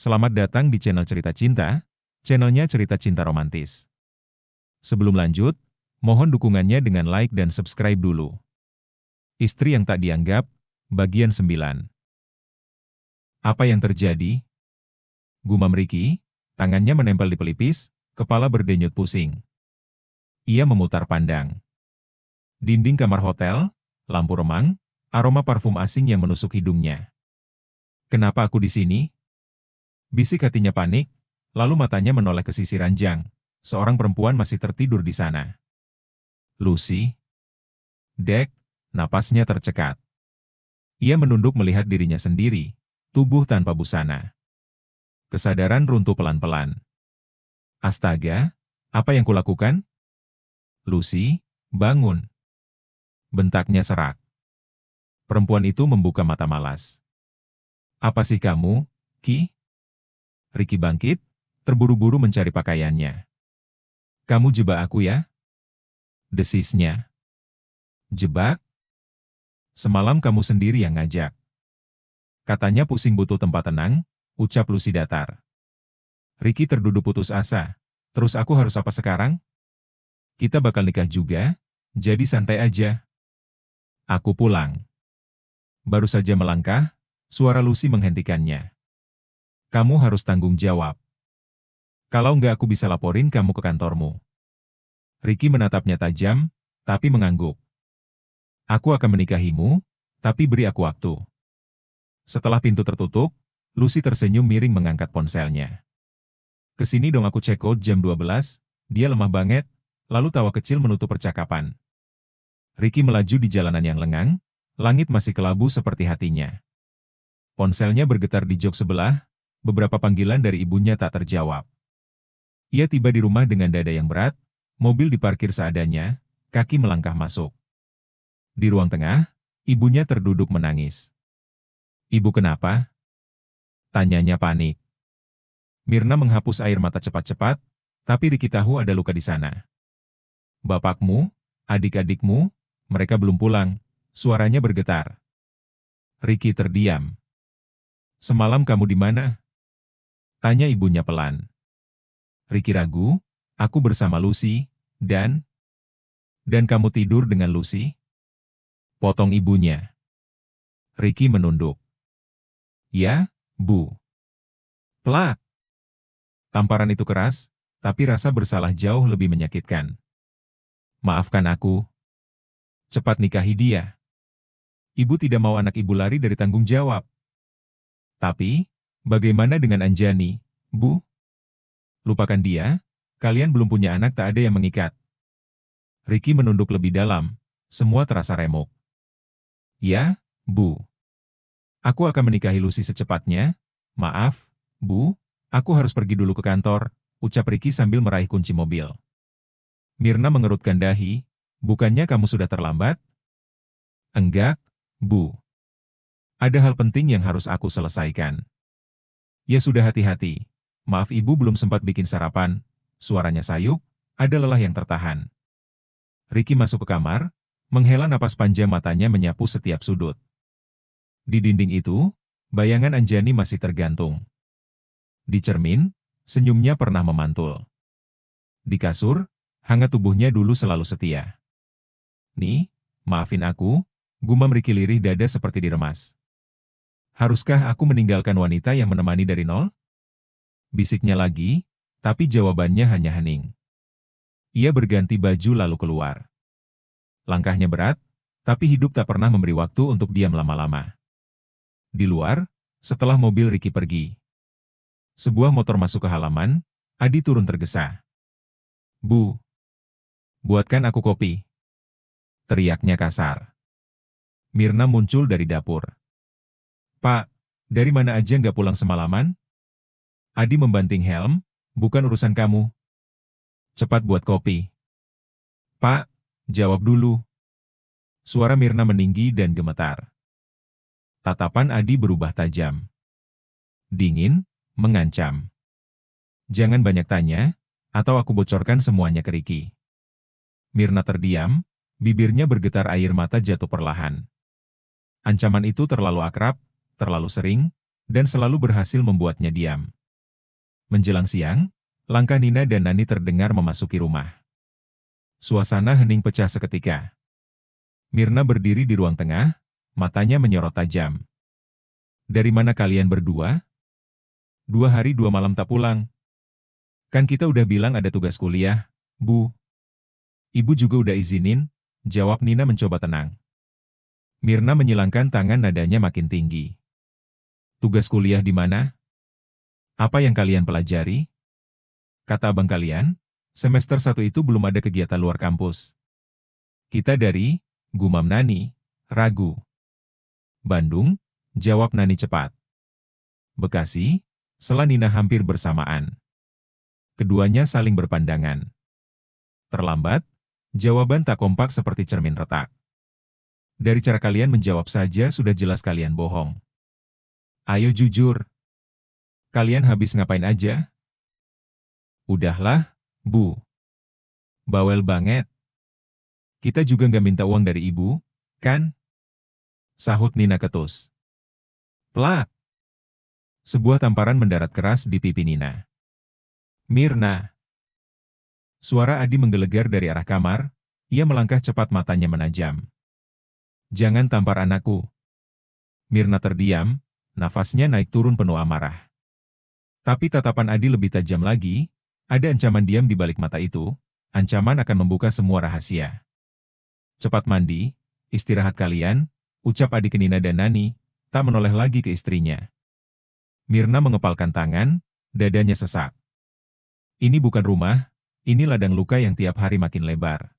Selamat datang di channel Cerita Cinta, channelnya cerita cinta romantis. Sebelum lanjut, mohon dukungannya dengan like dan subscribe dulu. Istri yang tak dianggap, bagian 9. Apa yang terjadi? Gumam Ricky, tangannya menempel di pelipis, kepala berdenyut pusing. Ia memutar pandang. Dinding kamar hotel, lampu remang, aroma parfum asing yang menusuk hidungnya. Kenapa aku di sini? Bisik hatinya panik, lalu matanya menoleh ke sisi ranjang. Seorang perempuan masih tertidur di sana. Lucy. Dek, napasnya tercekat. Ia menunduk melihat dirinya sendiri, tubuh tanpa busana. Kesadaran runtuh pelan-pelan. Astaga, apa yang kulakukan? Lucy, bangun. Bentaknya serak. Perempuan itu membuka mata malas. Apa sih kamu, Ki? Ricky bangkit, terburu-buru mencari pakaiannya. Kamu jebak aku ya? Desisnya. Jebak? Semalam kamu sendiri yang ngajak. Katanya pusing butuh tempat tenang, ucap Lucy datar. Ricky terduduk putus asa. Terus aku harus apa sekarang? Kita bakal nikah juga, jadi santai aja. Aku pulang. Baru saja melangkah, suara Lucy menghentikannya. Kamu harus tanggung jawab. Kalau enggak aku bisa laporin kamu ke kantormu. Ricky menatapnya tajam, tapi mengangguk. Aku akan menikahimu, tapi beri aku waktu. Setelah pintu tertutup, Lucy tersenyum miring mengangkat ponselnya. Kesini dong aku check out jam 12, dia lemah banget, lalu tawa kecil menutup percakapan. Ricky melaju di jalanan yang lengang, langit masih kelabu seperti hatinya. Ponselnya bergetar di jok sebelah, beberapa panggilan dari ibunya tak terjawab. Ia tiba di rumah dengan dada yang berat, mobil diparkir seadanya, kaki melangkah masuk. Di ruang tengah, ibunya terduduk menangis. Ibu kenapa? Tanyanya panik. Mirna menghapus air mata cepat-cepat, tapi Ricky tahu ada luka di sana. Bapakmu, adik-adikmu, mereka belum pulang, suaranya bergetar. Ricky terdiam. Semalam kamu di mana? Tanya ibunya pelan. Ricky ragu, aku bersama Lucy, dan kamu tidur dengan Lucy? Potong ibunya. Ricky menunduk. Ya, Bu. Plak. Tamparan itu keras, tapi rasa bersalah jauh lebih menyakitkan. Maafkan aku. Cepat nikahi dia. Ibu tidak mau anak ibu lari dari tanggung jawab. Tapi, bagaimana dengan Anjani, Bu? Lupakan dia, kalian belum punya anak tak ada yang mengikat. Ricky menunduk lebih dalam, semua terasa remuk. Ya, Bu. Aku akan menikahi Lucy secepatnya. Maaf, Bu, aku harus pergi dulu ke kantor, ucap Ricky sambil meraih kunci mobil. Mirna mengerutkan dahi, bukannya kamu sudah terlambat? Enggak, Bu. Ada hal penting yang harus aku selesaikan. Ya sudah hati-hati. Maaf ibu belum sempat bikin sarapan. Suaranya sayup, ada lelah yang tertahan. Ricky masuk ke kamar, menghela napas panjang matanya menyapu setiap sudut. Di dinding itu, bayangan Anjani masih tergantung. Di cermin, senyumnya pernah memantul. Di kasur, hangat tubuhnya dulu selalu setia. Nih, maafin aku, gumam Ricky lirih dada seperti diremas. Haruskah aku meninggalkan wanita yang menemani dari nol? Bisiknya lagi, tapi jawabannya hanya hening. Ia berganti baju lalu keluar. Langkahnya berat, tapi hidup tak pernah memberi waktu untuk diam lama-lama. Di luar, setelah mobil Ricky pergi. Sebuah motor masuk ke halaman, Adi turun tergesa. Bu, buatkan aku kopi. Teriaknya kasar. Mirna muncul dari dapur. Pak, dari mana aja nggak pulang semalaman? Adi membanting helm, bukan urusan kamu. Cepat buat kopi. Pak, jawab dulu. Suara Mirna meninggi dan gemetar. Tatapan Adi berubah tajam. Dingin, mengancam. Jangan banyak tanya, atau aku bocorkan semuanya ke Ricky. Mirna terdiam, bibirnya bergetar air mata jatuh perlahan. Ancaman itu terlalu akrab, terlalu sering, dan selalu berhasil membuatnya diam. Menjelang siang, langkah Nina dan Nani terdengar memasuki rumah. Suasana hening pecah seketika. Mirna berdiri di ruang tengah, matanya menyorot tajam. "Dari mana kalian berdua? 2 hari 2 malam tak pulang. Kan kita udah bilang ada tugas kuliah, Bu." "Ibu juga udah izinin," jawab Nina mencoba tenang. Mirna menyilangkan tangan, nadanya makin tinggi. "Tugas kuliah di mana? Apa yang kalian pelajari?" "Kata abang kalian, semester 1 itu belum ada kegiatan luar kampus." "Kita dari," gumam Nani, ragu. "Bandung," jawab Nani cepat. "Bekasi," sela Nina hampir bersamaan. Keduanya saling berpandangan. Terlambat, jawaban tak kompak seperti cermin retak. "Dari cara kalian menjawab saja sudah jelas kalian bohong. Ayo jujur. Kalian habis ngapain aja?" "Udahlah, Bu. Bawel banget. Kita juga nggak minta uang dari ibu, kan?" sahut Nina ketus. Plak! Sebuah tamparan mendarat keras di pipi Nina. "Mirna!" Suara Adi menggelegar dari arah kamar, ia melangkah cepat, matanya menajam. "Jangan tampar anakku." Mirna terdiam, nafasnya naik turun penuh amarah. Tapi tatapan Adi lebih tajam lagi, ada ancaman diam di balik mata itu, ancaman akan membuka semua rahasia. "Cepat mandi, istirahat kalian," ucap Adi ke Nina dan Nani, tak menoleh lagi ke istrinya. Mirna mengepalkan tangan, dadanya sesak. Ini bukan rumah, ini ladang luka yang tiap hari makin lebar.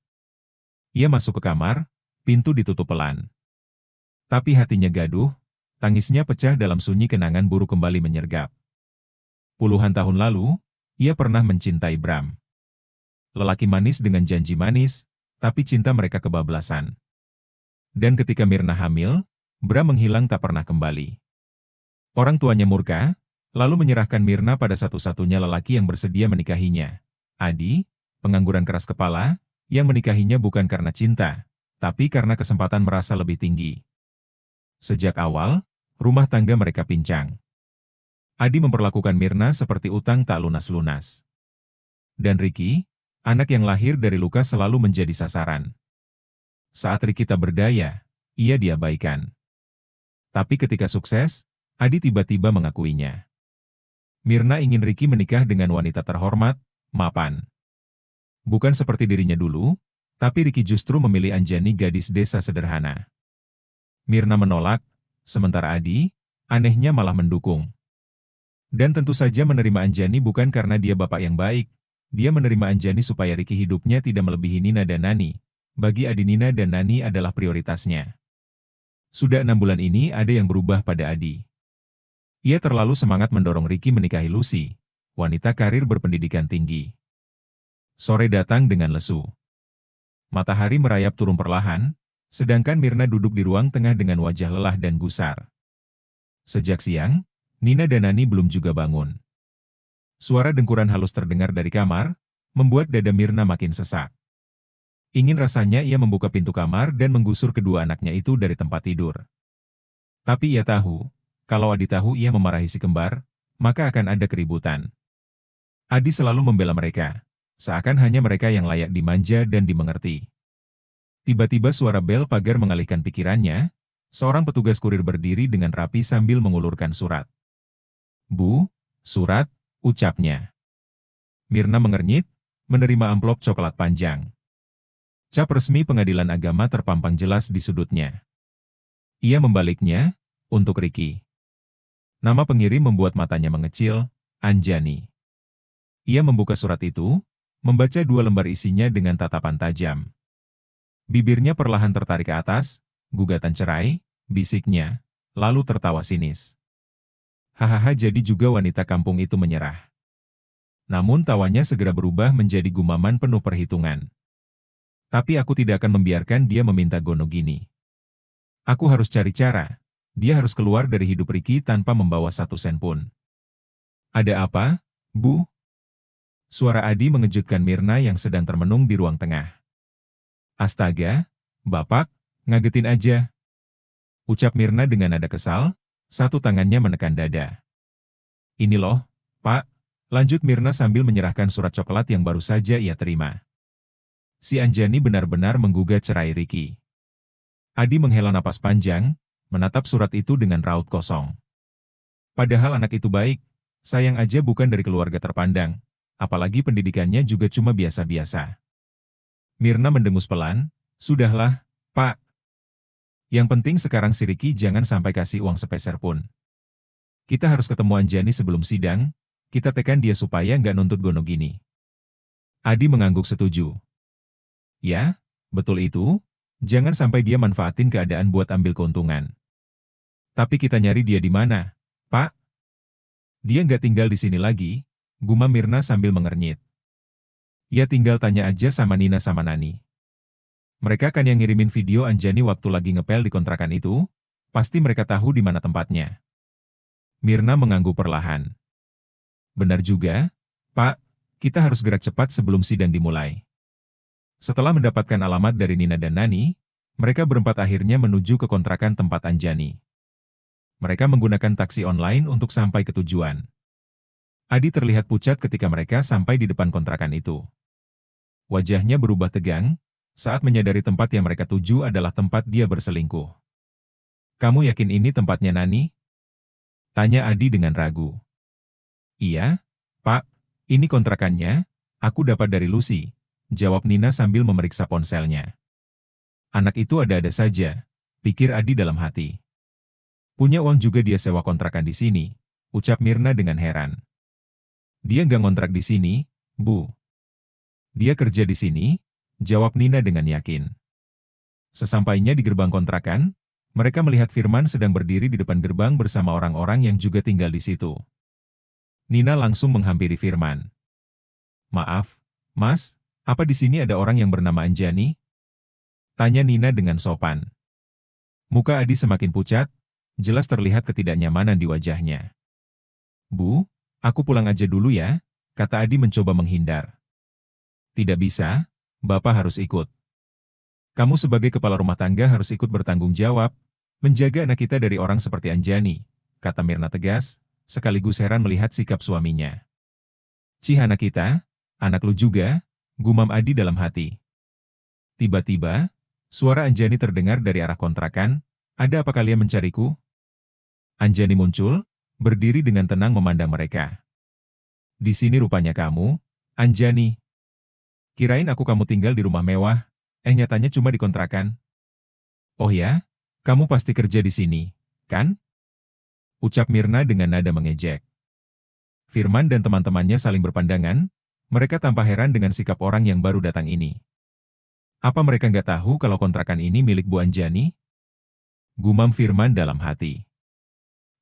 Ia masuk ke kamar, pintu ditutup pelan. Tapi hatinya gaduh, tangisnya pecah dalam sunyi, kenangan buruk kembali menyergap. Puluhan tahun lalu, ia pernah mencintai Bram. Lelaki manis dengan janji manis, tapi cinta mereka kebablasan. Dan ketika Mirna hamil, Bram menghilang tak pernah kembali. Orang tuanya murka, lalu menyerahkan Mirna pada satu-satunya lelaki yang bersedia menikahinya. Adi, pengangguran keras kepala, yang menikahinya bukan karena cinta, tapi karena kesempatan merasa lebih tinggi. Sejak awal, rumah tangga mereka pincang. Adi memperlakukan Mirna seperti utang tak lunas-lunas. Dan Ricky, anak yang lahir dari luka, selalu menjadi sasaran. Saat Ricky tak berdaya, ia diabaikan. Tapi ketika sukses, Adi tiba-tiba mengakuinya. Mirna ingin Ricky menikah dengan wanita terhormat, mapan. Bukan seperti dirinya dulu, tapi Ricky justru memilih Anjani, gadis desa sederhana. Mirna menolak, sementara Adi, anehnya malah mendukung. Dan tentu saja menerima Anjani bukan karena dia bapak yang baik, dia menerima Anjani supaya Ricky hidupnya tidak melebihi Nina dan Nani. Bagi Adi, Nina dan Nani adalah prioritasnya. Sudah 6 bulan ini ada yang berubah pada Adi. Ia terlalu semangat mendorong Ricky menikahi Lucy, wanita karir berpendidikan tinggi. Sore datang dengan lesu. Matahari merayap turun perlahan, sedangkan Mirna duduk di ruang tengah dengan wajah lelah dan gusar. Sejak siang, Nina dan Nani belum juga bangun. Suara dengkuran halus terdengar dari kamar, membuat dada Mirna makin sesak. Ingin rasanya ia membuka pintu kamar dan menggusur kedua anaknya itu dari tempat tidur. Tapi ia tahu, kalau Adi tahu ia memarahi si kembar, maka akan ada keributan. Adi selalu membela mereka, seakan hanya mereka yang layak dimanja dan dimengerti. Tiba-tiba suara bel pagar mengalihkan pikirannya, seorang petugas kurir berdiri dengan rapi sambil mengulurkan surat. "Bu, surat," ucapnya. Mirna mengernyit, menerima amplop coklat panjang. Cap resmi Pengadilan Agama terpampang jelas di sudutnya. Ia membaliknya, untuk Ricky. Nama pengirim membuat matanya mengecil, Anjani. Ia membuka surat itu, membaca 2 lembar isinya dengan tatapan tajam. Bibirnya perlahan tertarik ke atas, "Gugatan cerai," bisiknya, lalu tertawa sinis. Hahaha, jadi juga wanita kampung itu menyerah. Namun tawanya segera berubah menjadi gumaman penuh perhitungan. "Tapi aku tidak akan membiarkan dia meminta gono gini. Aku harus cari cara. Dia harus keluar dari hidup Ricky tanpa membawa 1 sen pun." "Ada apa, Bu?" Suara Adi mengejutkan Mirna yang sedang termenung di ruang tengah. "Astaga, Bapak, ngagetin aja," ucap Mirna dengan nada kesal, Satu tangannya menekan dada. Ini loh, Pak, lanjut Mirna sambil menyerahkan surat coklat yang baru saja ia terima. Si Anjani benar-benar menggugat cerai Ricky. Adi menghela napas panjang, menatap surat itu dengan raut kosong. Padahal anak itu baik, sayang aja bukan dari keluarga terpandang, apalagi pendidikannya juga cuma biasa-biasa. Mirna mendengus pelan, "Sudahlah, Pak. Yang penting sekarang si Ricky jangan sampai kasih uang sepeser pun. Kita harus ketemu Anjani sebelum sidang, kita tekan dia supaya nggak nuntut gono gini." Adi mengangguk setuju. Ya, betul itu, jangan sampai dia manfaatin keadaan buat ambil keuntungan. Tapi kita nyari dia di mana, Pak? Dia nggak tinggal di sini lagi, gumam Mirna sambil mengernyit. Ya tinggal tanya aja sama Nina sama Nani. Mereka kan yang ngirimin video Anjani waktu lagi ngepel di kontrakan itu, pasti mereka tahu di mana tempatnya. Mirna mengangguk perlahan. Benar juga, Pak, kita harus gerak cepat sebelum sidang dimulai. Setelah mendapatkan alamat dari Nina dan Nani, mereka berempat akhirnya menuju ke kontrakan tempat Anjani. Mereka menggunakan taksi online untuk sampai ke tujuan. Adi terlihat pucat ketika mereka sampai di depan kontrakan itu. Wajahnya berubah tegang, saat menyadari tempat yang mereka tuju adalah tempat dia berselingkuh. "Kamu yakin ini tempatnya Nani?" tanya Adi dengan ragu. "Iya, Pak, ini kontrakannya, aku dapat dari Lucy," jawab Nina sambil memeriksa ponselnya. Anak itu ada-ada saja, pikir Adi dalam hati. Punya uang juga dia sewa kontrakan di sini, ucap Mirna dengan heran. Dia nggak ngontrak di sini, Bu. Dia kerja di sini, jawab Nina dengan yakin. Sesampainya di gerbang kontrakan, mereka melihat Firman sedang berdiri di depan gerbang bersama orang-orang yang juga tinggal di situ. Nina langsung menghampiri Firman. "Maaf, Mas, apa di sini ada orang yang bernama Anjani?" tanya Nina dengan sopan. Muka Adi semakin pucat, jelas terlihat ketidaknyamanan di wajahnya. "Bu, aku pulang aja dulu ya," kata Adi mencoba menghindar. "Tidak bisa, Bapak harus ikut. Kamu sebagai kepala rumah tangga harus ikut bertanggung jawab, menjaga anak kita dari orang seperti Anjani," kata Mirna tegas, sekaligus heran melihat sikap suaminya. "Cih anak kita, anak lu juga," gumam Adi dalam hati. Tiba-tiba, suara Anjani terdengar dari arah kontrakan, "Ada apa kalian mencariku?" Anjani muncul, berdiri dengan tenang memandang mereka. "Di sini rupanya kamu, Anjani. Kirain aku kamu tinggal di rumah mewah, nyatanya cuma di kontrakan." "Oh ya, kamu pasti kerja di sini, kan?" ucap Mirna dengan nada mengejek. Firman dan teman-temannya saling berpandangan, mereka tampak heran dengan sikap orang yang baru datang ini. Apa mereka nggak tahu kalau kontrakan ini milik Bu Anjani? Gumam Firman dalam hati.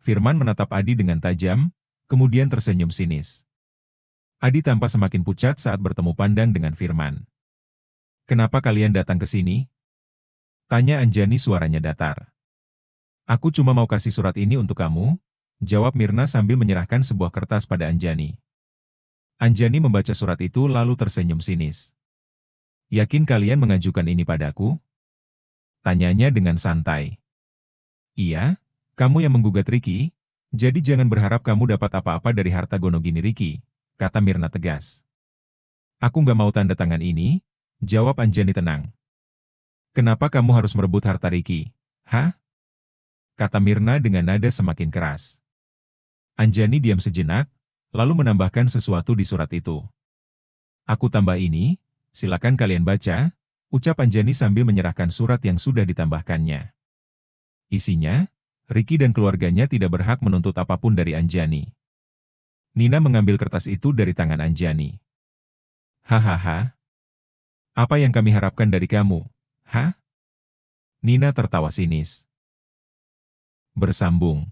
Firman menatap Adi dengan tajam, kemudian tersenyum sinis. Adi tampak semakin pucat saat bertemu pandang dengan Firman. "Kenapa kalian datang ke sini?" tanya Anjani suaranya datar. "Aku cuma mau kasih surat ini untuk kamu," jawab Mirna sambil menyerahkan sebuah kertas pada Anjani. Anjani membaca surat itu lalu tersenyum sinis. "Yakin kalian mengajukan ini padaku?" tanyanya dengan santai. "Iya, kamu yang menggugat Ricky, jadi jangan berharap kamu dapat apa-apa dari harta gono gini Ricky," kata Mirna tegas. "Aku nggak mau tanda tangan ini," jawab Anjani tenang. "Kenapa kamu harus merebut harta Ricky? Hah?" kata Mirna dengan nada semakin keras. Anjani diam sejenak, lalu menambahkan sesuatu di surat itu. "Aku tambah ini, silakan kalian baca," ucap Anjani sambil menyerahkan surat yang sudah ditambahkannya. Isinya, Ricky dan keluarganya tidak berhak menuntut apapun dari Anjani. Nina mengambil kertas itu dari tangan Anjani. "Hahaha. Apa yang kami harapkan dari kamu, hah?" Nina tertawa sinis. Bersambung.